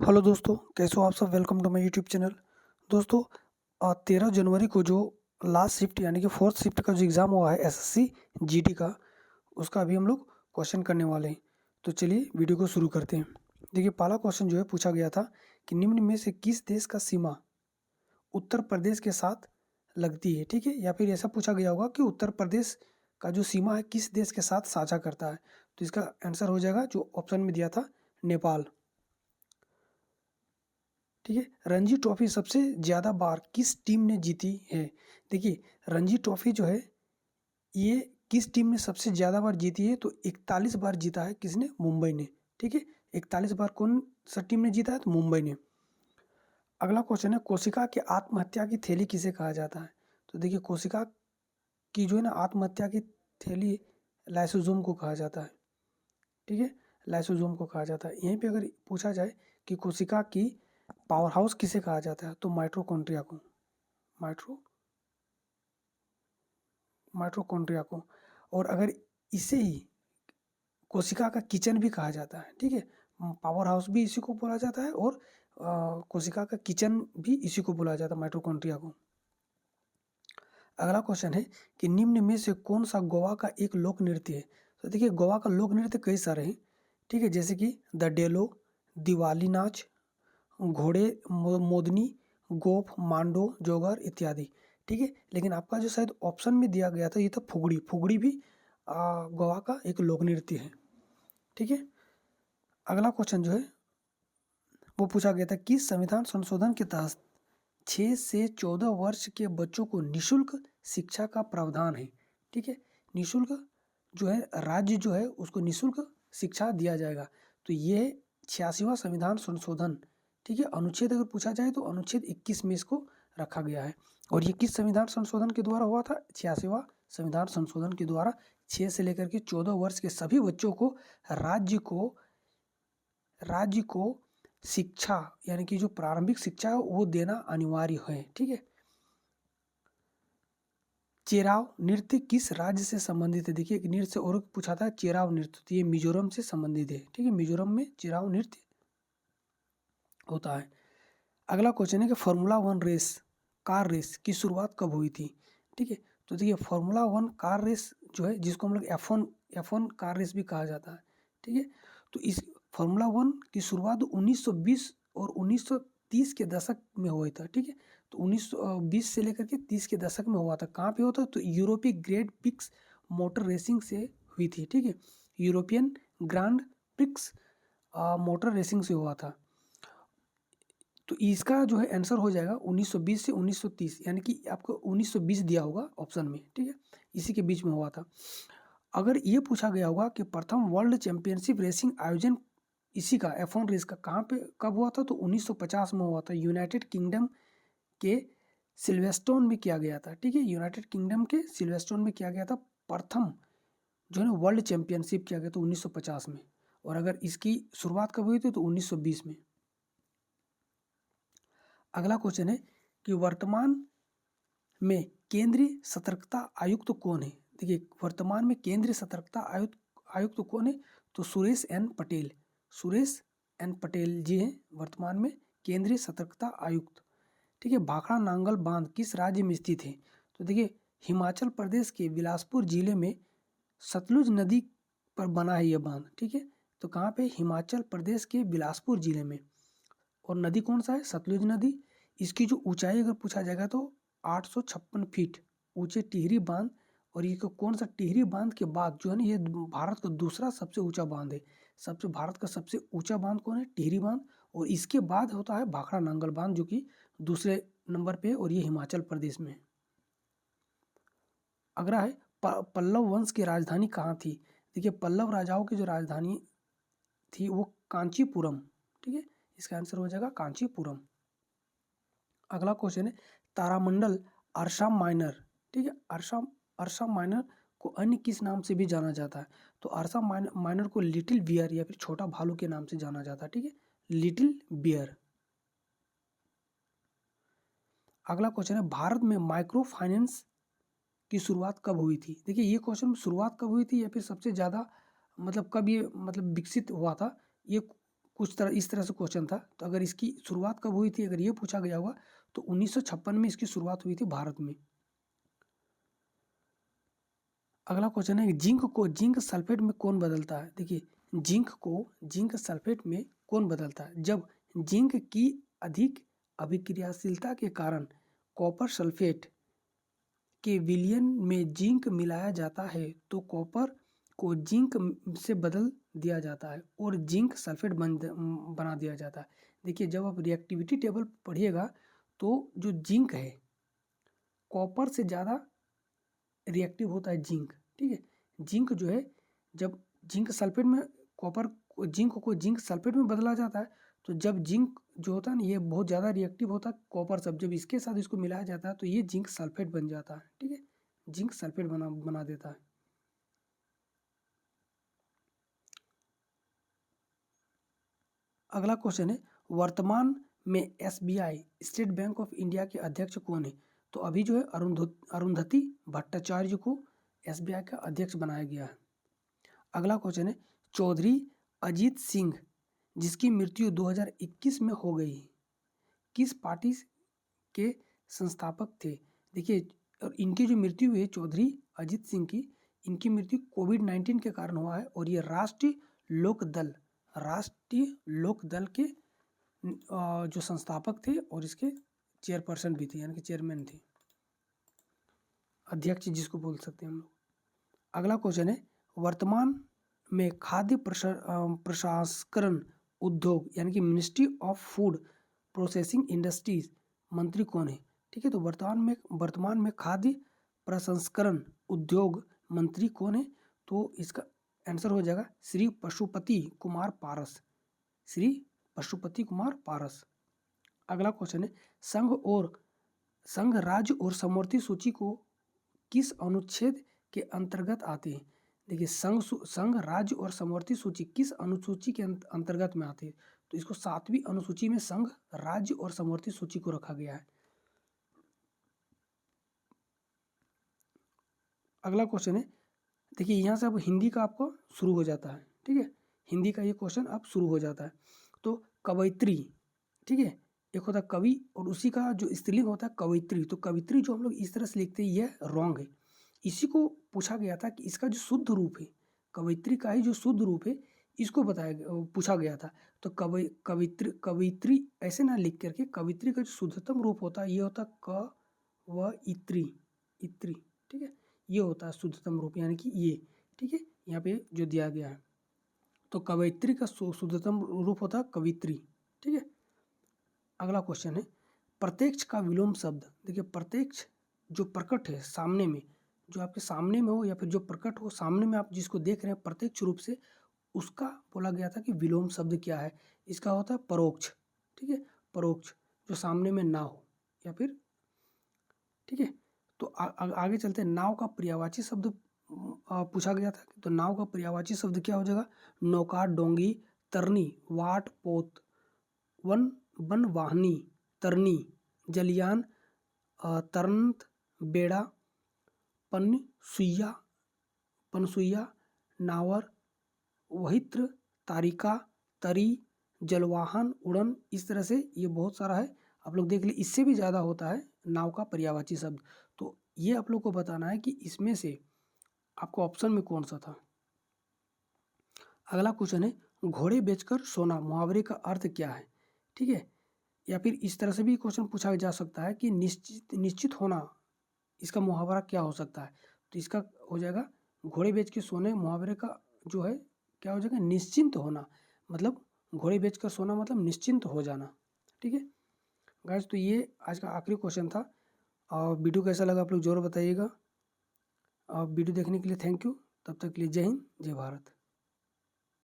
Hello दोस्तों, कैसे हो आप सब। Welcome to my YouTube channel. दोस्तों, 13 जनवरी को जो लास्ट शिफ्ट यानी कि फोर्थ शिफ्ट का जो एग्ज़ाम हुआ है एसएससी जीडी का, उसका अभी हम लोग क्वेश्चन करने वाले हैं। तो चलिए वीडियो को शुरू करते हैं। देखिए, पहला क्वेश्चन जो है पूछा गया था कि निम्न में से किस देश का सीमा उत्तर प्रदेश के साथ लगती है। ठीक है, या फिर ऐसा पूछा गया होगा कि उत्तर प्रदेश का जो सीमा है किस देश के साथ साझा करता है। तो इसका आंसर हो जाएगा जो ऑप्शन में दिया था, नेपाल। ठीक है, रणजी ट्रॉफी सबसे ज़्यादा बार किस टीम ने जीती है। देखिए, रणजी ट्रॉफी जो है ये किस टीम ने सबसे ज़्यादा बार जीती है, तो 41 बार जीता है। किसने? मुंबई ने। ठीक है, 41 बार कौन सा टीम ने जीता है? तो मुंबई ने। अगला क्वेश्चन है, कोशिका की आत्महत्या की थैली किसे कहा जाता है। तो देखिए, कोशिका की जो है ना आत्महत्या की थैली लाइसोसोम को कहा जाता है। ठीक है, लाइसोसोम को कहा जाता है। यहीं पे अगर पूछा जाए कि कोशिका की पावर हाउस किसे कहा जाता है, तो माइटोकॉन्ड्रिया को। माइट्रो माइटोकॉन्ड्रिया को। और अगर इसे ही कोशिका का किचन भी कहा जाता है। ठीक है, पावर हाउस भी इसी को बोला जाता है और कोशिका का किचन भी इसी को बोला जाता है, माइटोकॉन्ड्रिया को। अगला क्वेश्चन है कि निम्न में से कौन सा गोवा का एक लोक नृत्य है। तो देखिए, गोवा का लोक नृत्य कई सारे हैं। ठीक है, जैसे कि द डेलो, दिवाली नाच, घोड़े मोदनी, गोफ, मांडो, जोगर इत्यादि। ठीक है, लेकिन आपका जो शायद ऑप्शन में दिया गया था ये था फुगड़ी। फुगड़ी भी गोवा का एक लोक नृत्य है। ठीक है, अगला क्वेश्चन जो है वो पूछा गया था कि संविधान संशोधन के तहत 6 से 14 वर्ष के बच्चों को निशुल्क शिक्षा का प्रावधान है। ठीक है, निशुल्क जो है राज्य जो है उसको निशुल्क शिक्षा दिया जाएगा। तो ये 86वां संविधान संशोधन। ठीक है, अनुच्छेद अगर पूछा जाए तो अनुच्छेद 21 में इसको रखा गया है। और ये किस संविधान संशोधन के द्वारा हुआ था? 86वां संविधान संशोधन के द्वारा 6 से लेकर के 14 वर्ष के सभी बच्चों को राज्य को शिक्षा यानी कि जो प्रारंभिक शिक्षा है वो देना अनिवार्य है। ठीक है, चेराव नृत्य किस राज्य से संबंधित है। देखिए, एक नृत्य और पूछा था, चेराव नृत्य, तो ये मिजोरम से संबंधित है। ठीक है, मिजोरम में चेराव नृत्य होता है। अगला क्वेश्चन है कि formula one race, car race की शुरुआत कब हुई थी। ठीक है, तो देखिए फार्मूला वन कार रेस जो है जिसको हम लोग F1 कार रेस भी कहा जाता है। ठीक है, तो इस फार्मूला वन की शुरुआत 1920 और 1930 के दशक में हुआ था। ठीक है, तो 1920 से लेकर के 30 के दशक में हुआ था। कहाँ पे होता? तो यूरोपीय ग्रेड पिक्स मोटर रेसिंग से हुई थी। ठीक है, European grand prix motor racing से हुआ था। तो इसका जो है आंसर हो जाएगा 1920 से 1930, यानी कि आपको 1920 दिया होगा ऑप्शन में। ठीक है, इसी के बीच में हुआ था। अगर ये पूछा गया होगा कि प्रथम वर्ल्ड चैंपियनशिप रेसिंग आयोजन इसी का F1 रेस का कहाँ पे कब हुआ था, तो 1950 में हुआ था। यूनाइटेड किंगडम के सिल्वेस्टोन में किया गया था। ठीक है, यूनाइटेड किंगडम के सिल्वेस्टोन में किया गया था। प्रथम जो है ना वर्ल्ड चैंपियनशिप किया गया था 1950 में। और अगर इसकी शुरुआत कब हुई थी, तो 1920 में। अगला क्वेश्चन है कि वर्तमान में केंद्रीय सतर्कता आयुक्त कौन है। देखिए, वर्तमान में केंद्रीय सतर्कता आयुक्त आयुक्त कौन है, तो सुरेश एन पटेल। सुरेश एन पटेल जी हैं वर्तमान में केंद्रीय सतर्कता आयुक्त। ठीक है, भाखड़ा नांगल बांध किस राज्य में स्थित है। तो देखिए, हिमाचल प्रदेश के बिलासपुर जिले में सतलुज नदी पर बना है यह बांध। ठीक है, तो कहाँ पे? हिमाचल प्रदेश के बिलासपुर जिले में। और नदी कौन सा है? सतलुज नदी। इसकी जो ऊंचाई अगर पूछा जाएगा तो 856 फीट ऊंचे टिहरी बांध। और ये कौन सा? टिहरी बांध के बाद जो है ना ये भारत का दूसरा सबसे ऊंचा बांध है। भारत का सबसे ऊंचा बांध कौन है? टिहरी बांध। और इसके बाद होता है भाखड़ा नांगल बांध जो कि दूसरे नंबर पे है, और ये हिमाचल प्रदेश में है। अगला है पल्लव वंश की राजधानी कहाँ थी। देखिए, पल्लव राजाओं की जो राजधानी थी वो कांचीपुरम। ठीक है, इसका आंसर हो जाएगा कांचीपुरम। अगला क्वेश्चन है तारामंडल अर्शा माइनर। ठीक है, अर्शा माइनर को अन्य किस नाम से भी जाना जाता है। तो अर्शा माइनर को लिटिल बियर या फिर छोटा भालू के नाम से जाना जाता है। ठीक है, लिटिल बियर। अगला क्वेश्चन है भारत में माइक्रो फाइनेंस की शुरुआत कब हुई थी। देखिए, ये क्वेश्चन शुरुआत कब हुई थी या फिर सबसे ज़्यादा मतलब कब ये मतलब विकसित हुआ था, ये कुछ तरह इस तरह से क्वेश्चन था। तो अगर इसकी शुरुआत कब हुई थी, अगर ये पूछा गया होगा तो 1956 में इसकी शुरुआत हुई थी भारत में। अगला क्वेश्चन है जिंक को जिंक सल्फेट में कौन बदलता है। देखिए जिंक को जिंक सल्फेट में कौन बदलता है, जब जिंक की अधिक अभिक्रियाशीलता के कारण कॉपर सल्फेट के विलयन में जिंक मिलाया जाता है तो कॉपर को जिंक से बदल दिया जाता है और जिंक सल्फेट बना दिया जाता है। देखिए जब आप रिएक्टिविटी टेबल पढ़िएगा तो जो जिंक है कॉपर से ज़्यादा रिएक्टिव होता है जिंक, ठीक है। जिंक जो है जब जिंक सल्फेट में कॉपर जिंक को जिंक सल्फेट में बदला जाता है तो जब जिंक जो होता है ना ये बहुत ज़्यादा रिएक्टिव होता है कॉपर सब, जब इसके साथ इसको मिलाया जाता है तो ये जिंक सल्फेट बन जाता है, ठीक है। जिंक सल्फेट बना देता है। अगला क्वेश्चन है वर्तमान में SBI state bank of India के अध्यक्ष कौन है। तो अभी जो है अरुंधति भट्टाचार्य को एसबीआई का अध्यक्ष बनाया गया है। अगला क्वेश्चन है चौधरी अजीत सिंह जिसकी मृत्यु 2021 में हो गई किस पार्टी के संस्थापक थे। देखिए और इनकी जो मृत्यु हुई है चौधरी अजीत सिंह की, इनकी मृत्यु कोविड-19 के कारण हुआ है और ये राष्ट्रीय लोक दल के जो संस्थापक थे और इसके चेयरपर्सन भी थे, यानी कि चेयरमैन थे, अध्यक्ष जिसको बोल सकते हैं हम लोग। अगला क्वेश्चन है वर्तमान में खाद्य प्रसंस्करण उद्योग यानी कि ministry of food processing industries मंत्री कौन है। ठीक है, तो वर्तमान में खाद्य प्रसंस्करण उद्योग मंत्री कौन है। तो इसका आंसर हो जाएगा श्री पशुपति कुमार पारस, श्री पशुपति कुमार पारस। अगला क्वेश्चन है संघ राज्य और समवर्ती सूची को किस अनुच्छेद के अंतर्गत आते हैं। देखिए संघ राज्य और समवर्ती सूची किस अनुसूची के अंतर्गत में आते हैं। तो इसको 7वीं अनुसूची में संघ राज्य और समवर्ती सूची को रखा गया है। अगला क्वेश्चन है, देखिए यहाँ से अब हिंदी का आपको शुरू हो जाता है, ठीक है, हिंदी का ये क्वेश्चन अब शुरू हो जाता है। तो कवयित्री, ठीक है, एक होता है कवि और उसी का जो स्त्रीलिंग होता है कवयित्री। तो कवयित्री जो हम लोग इस तरह से लिखते हैं ये रॉन्ग है। इसी को पूछा गया था कि इसका जो शुद्ध रूप है, कवयित्री का ही जो शुद्ध रूप है इसको पूछा गया था। तो कवयित्री ऐसे ना लिख करके कवयित्री का जो शुद्धतम रूप होता है ये होता है कवयित्री, इत्री, ठीक है, ये होता है शुद्धतम रूप यानी कि ये, ठीक है, यहाँ पे जो दिया गया है। तो कवयित्री का शुद्धतम रूप होता है कवित्री, ठीक है। अगला क्वेश्चन है प्रत्यक्ष का विलोम शब्द। देखिए प्रत्यक्ष जो प्रकट है सामने में, जो आपके सामने में हो या फिर जो प्रकट हो सामने में, आप जिसको देख रहे हैं प्रत्यक्ष रूप से, उसका बोला गया था कि विलोम शब्द क्या है। इसका होता है परोक्ष, ठीक है, परोक्ष जो सामने में ना हो या फिर, ठीक है। तो आगे चलते हैं, नाव का पर्यायवाची शब्द पूछा गया था। तो नाव का पर्यायवाची शब्द क्या हो जाएगा, नौका, डोंगी, तरनी, वाट, पोत, वन वाहनी, तरनी, जलियान, तरंत, बेड़ा, पनसुइया, नावर, वहित्र, तारिका, तरी, जलवाहन, उड़न। इस तरह से ये बहुत सारा है, आप लोग देख लीजिए। इससे भी ज़्यादा होता है नाव का पर्यायवाची शब्द। तो ये आप लोग को बताना है कि इसमें से आपको ऑप्शन में कौन सा था। अगला क्वेश्चन है घोड़े बेचकर सोना मुहावरे का अर्थ क्या है, ठीक है। या फिर इस तरह से भी क्वेश्चन पूछा जा सकता है कि निश्चित होना, इसका मुहावरा क्या हो सकता है। तो इसका हो जाएगा घोड़े बेच के सोने, मुहावरे का जो है क्या हो जाएगा, निश्चिंत होना। मतलब घोड़े बेच कर सोना मतलब निश्चिंत हो जाना, ठीक है गाइस। तो ये आज का आखिरी क्वेश्चन था। और वीडियो कैसा लगा आप लोग जरूर बताइएगा। और वीडियो देखने के लिए थैंक यू। तब तक के लिए जय हिंद, जय भारत।